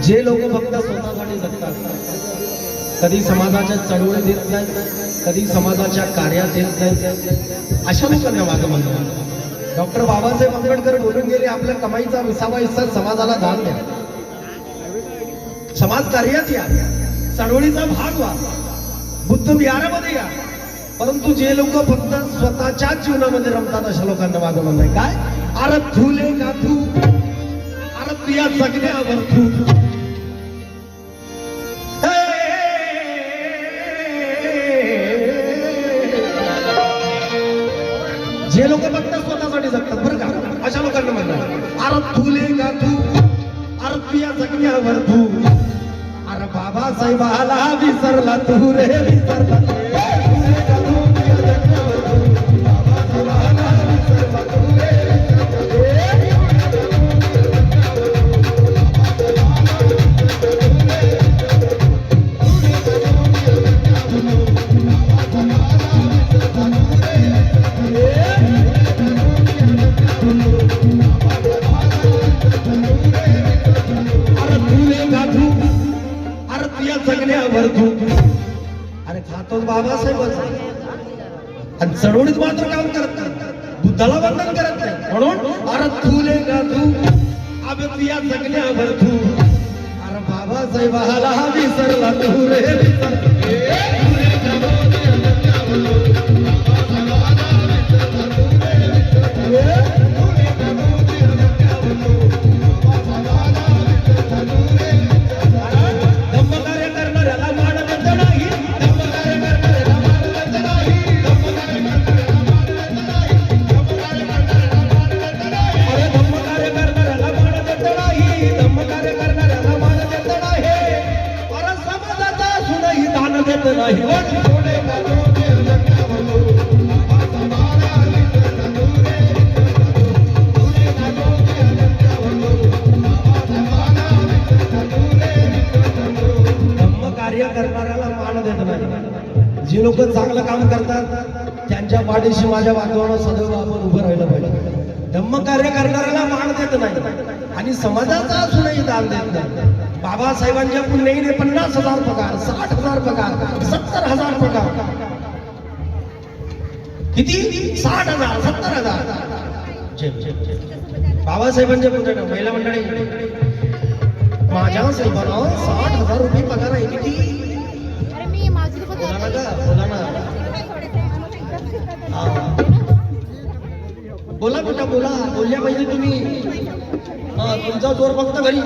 जे लोक फक्त स्वतःसाठी जगतात, कधी समाजाच्या चळवळीत येत नाही, कधी समाजाच्या कार्यात येत नाही, अशा लोकांना मागं म्हणतात. डॉक्टर बाबासाहेब आंबेडकर बोलून गेले, आपल्या कमाईचा 20वा हिस्सा समाजाला दान द्या, समाज कार्यात या, चळवळीचा भाग व्हा, बुद्ध विहारामध्ये या. परंतु जे लोक फक्त स्वतःच्या जीवनामध्ये रमतात अशा लोकांना मागं म्हणताय काय, अरे थुले का तू, अरे तुया जगण्यावर तू. जे लोक फक्त स्वतःसाठी जगतात बरं का, अशा लोकांना म्हणतात अरे थुले का तू, अरे तुया जगण्यावर तू. अरे बाबासाहेबाला विसरला तू रे, विसरला तू. जगण्यावर तू. अरे खातो बाबासाहेबच आणि चळवळीत मात्र काम करत नाही, बुद्धाला वंदन करत नाही. म्हणून अरे तुले का तू, अबे तुया जगण्यावर तू. अरे बाबासाहेबाला विसरला तू रे, जे लोक चांगलं काम करतात त्यांच्या पाठीशी माझ्या वातावरणात सदैव आपण उभं राहिलं पाहिजे. धम्म कार्य करणाऱ्याला मान देत नाही आणि समाजाचा असूनही दान देत नाही. बाबासाहेबांच्या पुण्याईने 50,000 पगार, 60,000 पगार, 70,000 पगार, किती 60,000, 70,000. बाबासाहेबांच्या पुण्यानं महिला मंडळी माझ्या साहेबांना 60,000 रुपये पगार आहे. किती बोला बेटा बोला, बोलल्या पाहिजे तुम्ही. तुमचा जोर फक्त घरी.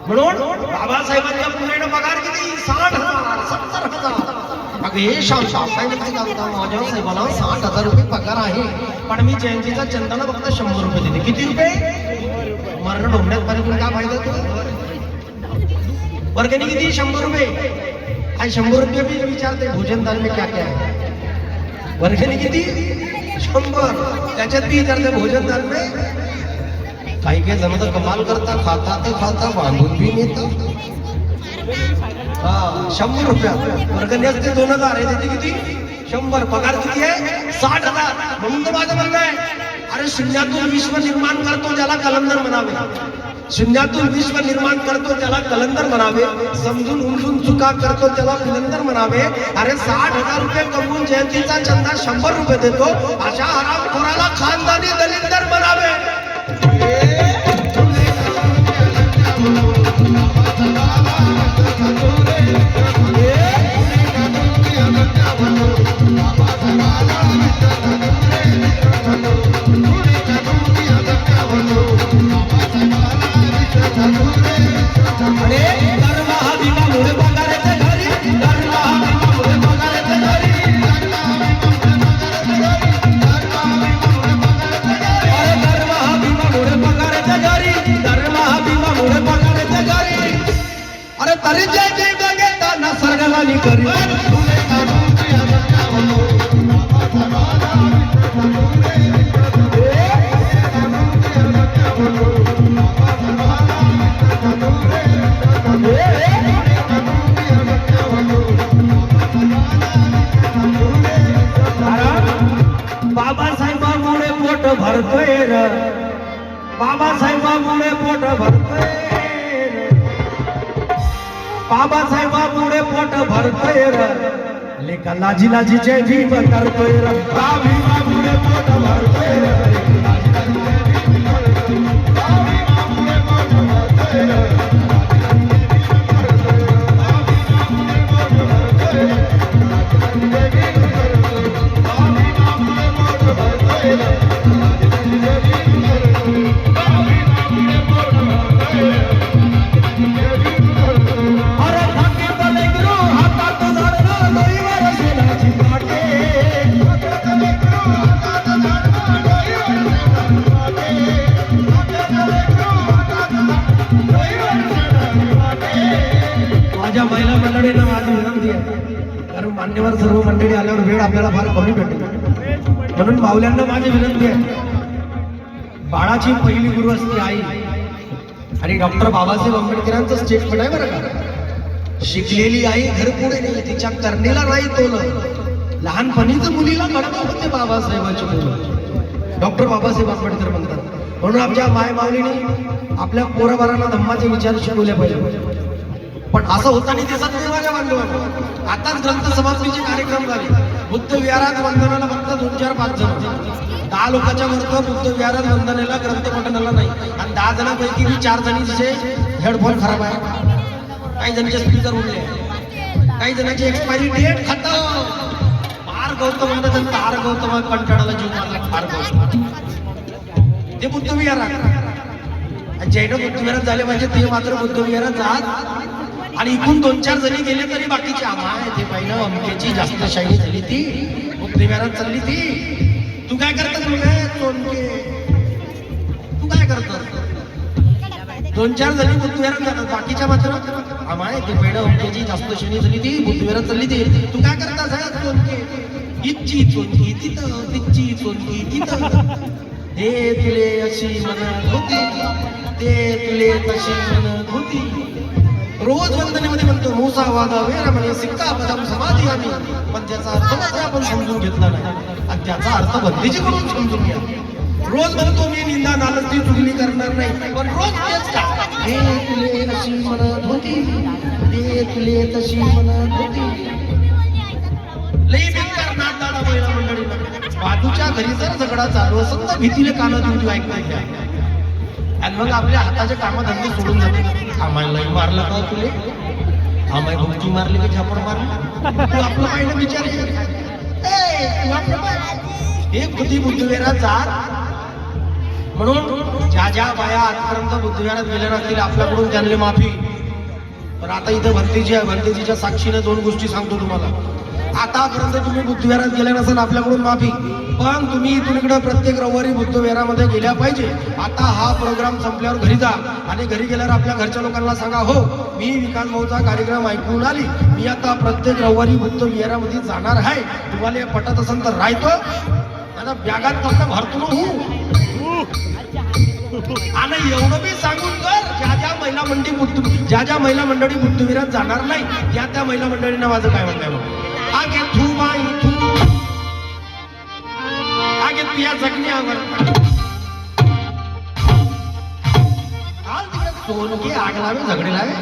म्हणून बाबासाहेबांच्या पुण्यानं पगार किती 60,000, 70,000. अगं हे साहेब काय सांगता, माझ्या साहेबाला 60,000 रुपये पगार आहे, पण मी जयंतीचा चंदाला फक्त 100 रुपये देते. किती रुपये? मरण ढोंबण्यात पर्यंत काय फायदा तुला? वर्गणी किती? 100 रुपये. आणि 100 रुपये भी विचारते भोजन दाल में क्या क्या है. वर्गणी किती? 100. त्याच्यात भी विचारते भोजन दाल में. काही काही जण तर कमाल करता, खाता ते खाता, बांधून बी नेतात. 100 रुपये वर्गणी असते. 2,000 आहे, त्याची किती? 100. पगार किती आहे? 60,000. म्हणून तर माझं म्हणणं आहे, अरे शून्यातून विश्व निर्माण करतो ज्याला कलंदर म्हणावे, शून्यातून विश्व निर्माण करतो त्याला कलंदर म्हणावे, समजून उमजून चुका करतो त्याला फिलंदर म्हणावे. अरे 60,000 रुपये कमवून जयंतीचा चंदा 100 रुपये देतो, अशा हरामखोराला खानदानी दलिंदर म्हणावे. अरे जय जय गगेताना सर्गवाली करी. बाबासाहेबांमुळे पोट भरतोय र, बाबासाहेब भरतय बाबासाहेबामुळे पोट भरतय लेका लाजी लाजीचे भीम करतोय भीमामुळे पोट भरतय माझ्या महिला मंडळींना माझी विनंती आहे, कारण मान्यवर सर्व मंडळी आल्यावर वेळ आपल्याला फार कमी भेटेल, म्हणून माऊल्यांना माझी विनंती आहे, बाळाची पहिली गुरु असते आई, आणि डॉक्टर बाबासाहेब आंबेडकरांचं स्टेटमेंट आहे बरं का, शिकलेली आई घर पुढे नाही, तिच्या करणीला नाही तोल, लहानपणीच मुलीला घडवत होते बाबासाहेबांची मुलं, डॉक्टर बाबासाहेब आंबेडकर म्हणतात. म्हणून आमच्या माय माऊलीने आपल्या पोराबारांना धम्माचे विचार शिकवले पाहिजे. पण असं होताना दिसत नाही माझ्या बांधवांना. आताच ग्रंथ समाप्तीचे कार्यक्रम झाले, बुद्ध विहारात वंदनाला फक्त 2, 4, 5 जण, 10 लोकांच्या वरती बुद्ध विहारात वंदनेला ग्रंथ पठणाला नाही, आणि 10 जणांपैकी 4 जणीचे हेडफोन खराब आहे, काही जणांचे स्पीकर उडले, काही जणांची एक्सपायरी डेट खतम. फार गौतमानं तार गौतम कंटाळाला जीव मारला, फार गौतम ते बुद्ध विहारात, जैन बुद्ध विहारात झाले पाहिजे, ते मात्र बुद्ध विहारात जात, आणि इथून 2, 4 जणी गेले तरी बाकीचे आम्हाला ते पहिलं अमकेची जास्त शाही झाली, ती बुद्ध विहारात चालली ती. तू काय करतस सोनके, तू काय करतस? 2, 4 जणी बुद्ध विहारात जातात, बाकीच्या मात्र आम्हाला ते पहिलं अमकेची जास्त शाही झाली, ती बुद्ध विहारात चालली ती. तू काय करतास सोनके? इच्ची चोनकी तिथं, तिच्ची चोनकी तिथं, हे तुले अशी म्हणत होती, ते तुले तशी म्हणत होती. रोज वंदनेमध्ये म्हणतो मूसा वादा वेर म्हणे सिक्का बदाम समाधी आम्ही, पण त्याचा अर्थ मात्र आपण समजून घेतला नाही, आणि त्याचा अर्थ बंदीची करून समजून घ्या. रोज म्हणतो मी निंदा नालस्ती चुगली करणार नाही, पण रोज तेच का, हे तुले अशी म्हणत होती, ते तुले तशी म्हणत होती. लई बेकार नाद दादा महिला मंडळीला, बाजूच्या घरी जर झगडा चालू असत तर भीतीने कानं देऊन तू ऐकता घ्या, आणि मग आपल्या हाताचे कामधंदे सोडून जाते. आम्हाला मारलं का तुले, आम्हाला भुमची मारली की झापड मारली, तू आपलं पाहिलं विचार हे बुद्धी बुद्धविहारात जात. म्हणून ज्या ज्या बाया आजपर्यंत बुद्धविहारात गेल्या नसतील आपल्याकडून त्यांनी माफी. पण आता इथं भंतेजीच्या साक्षीने 2 गोष्टी सांगतो तुम्हाला. आतापर्यंत तुम्ही बुद्धविहारात गेल्या नसाल आपल्याकडून माफी, पण तुम्ही इथून इकडे प्रत्येक रविवारी बुद्धविहारामध्ये गेल्या पाहिजे. आता हा प्रोग्राम संपल्यावर घरी जा, आणि घरी गेल्यावर आपल्या घरच्या लोकांना सांगा, हो मी विकास भाऊचा कार्यक्रम ऐकून आली, मी आता प्रत्येक रविवारी बुद्धविहारामध्ये जाणार आहे, तुम्हाला हे पटत असेल तर राहतो, आता बॅगात फक्त भरतो आणि एवढं मी सांगून कर, ज्या ज्या महिला मंडळी बुद्धविहारात जाणार नाही त्या महिला मंडळींना माझं काय म्हणताय मग, आगे तू बाई तू, आगे तू या जगण्यावर सोनके आग लावे झगडे लावे.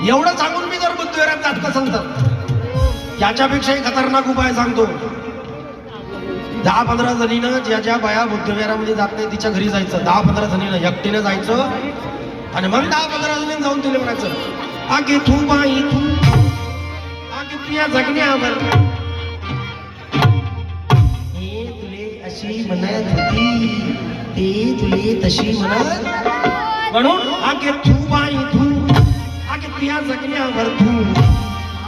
एवढं सांगून मी जर बुद्धविहारात जात असेल तर याच्यापेक्षाही खतरनाक उपाय सांगतो. 10-15 जणीनं ज्या बाया बुद्धविहारामध्ये जात नाही तिच्या घरी जायचं, 10-15 जणीनं एकटीनं जायचं, आणि मग 10-15 जणी जाऊन तिला म्हणायचं, आगे तू बाई तू, आगे तू या जगण्यावर, हे तुले अशी म्हणत होती, ते तुले तशी म्हणत, म्हणून आगे तू बाई तू, आगे तू या जगण्यावर तू,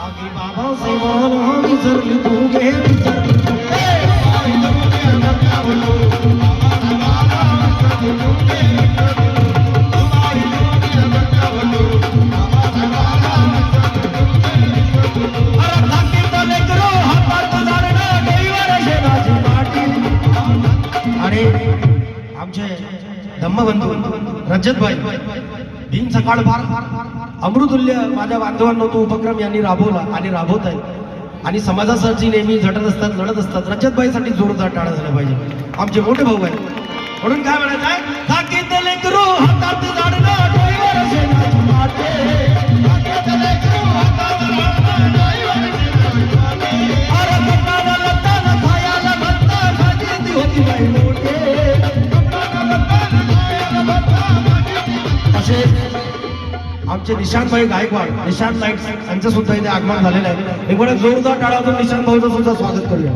आगे बाबासाहेबांना विसरली तू, घे विसरली तू, आणि आमचे धम्मबंधू रजत भाई दिन सकाळ फार अमृतुल्य माझ्या बांधवांनो तो उपक्रम यांनी राबवला आणि राबवत आहेत, आणि समाजासाठी नेहमी झटत असतात, लढत असतात. रजतबाईसाठी जोरदार टाळा झाला पाहिजे, आमचे मोठे भाऊ आहेत. म्हणून काय म्हणायचं आहे, असे आमचे निशांतभाई गायकवाड, निशांत लाईट्स यांचं सुद्धा इथे आगमन झालेलं आहे. एक वेळा जोरदार टाळ्यातून निशांत भाऊचं सुद्धा स्वागत करूया.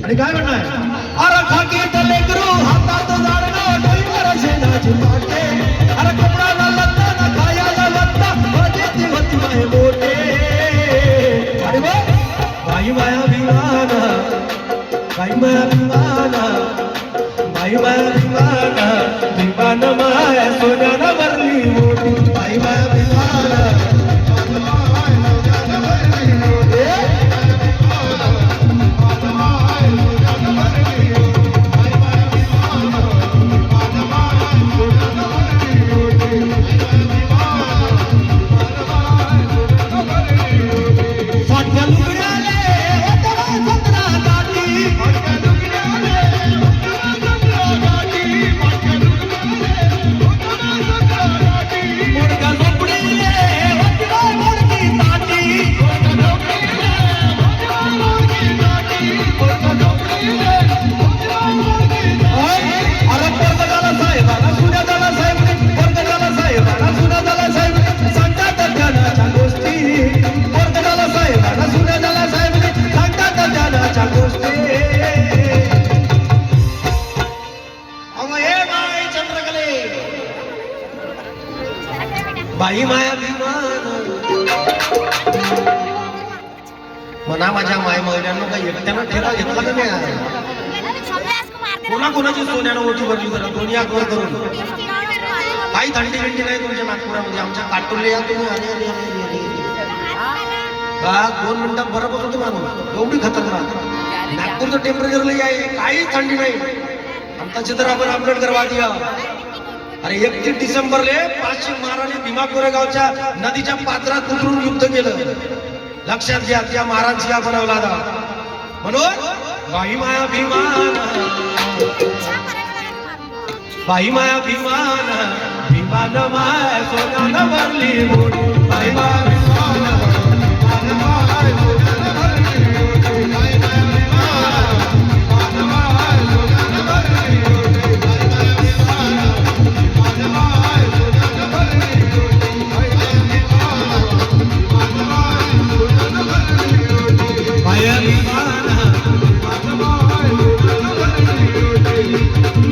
आणि काय म्हणणार, अरे खाकीत लेकरू हातात जाडणं डोईवर शेणाची पाटे, अरे कपडाला लत्ता ना खायाला लत्ता माझे दिवस माय मोठे. अरे वा, बाई माया भिवाना, बाई माया भिवाना, बाई माया भिवाना, भिवान माया सोन्यानं भरली मोठी. बाई माया भिवाना, बाई माया भिवाना. म्हणा माझ्या माय महिन्यांना काही एकट्यानं ठेला घेतला का नाही? कोणाकोणाची सोन्यानं ओटी भरली जरा दोन्ही आगवर करून. काही थंडी थंडी नाही तुमच्या नागपुरामध्ये, आमच्या काटोले या तुम्ही. का 2 मिनिटात बरं होतं तुम्हाला, एवढी खतरनाक नागपूरचं टेम्परेचर लई आहे, काही थंडी नाही. आमचा चित्रापर आंबेडकर वादिया. अरे 31 डिसेंबरले 500 महाराणी भीमा कोरेगावच्या नदीच्या पात्रात उतरून युद्ध केलं. लक्षात घ्या, त्या महाराजांची बनवला होता. म्हणून बाई माया भीमाना, बाई माया भीमाना, भीमान माया सोन्यानं भरली मोठी. बाई माया भीमाना,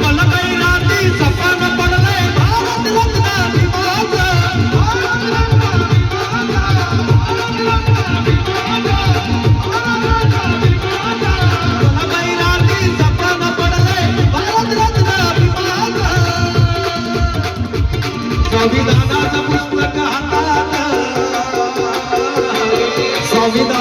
मला काही रात्री सपन पडलंय भारत रत्न भीमाचं. मला काही रात्री सपन पडलंय भारत रत्न भीमाचं. संविधानाचं पुस्तक हातात, संविधान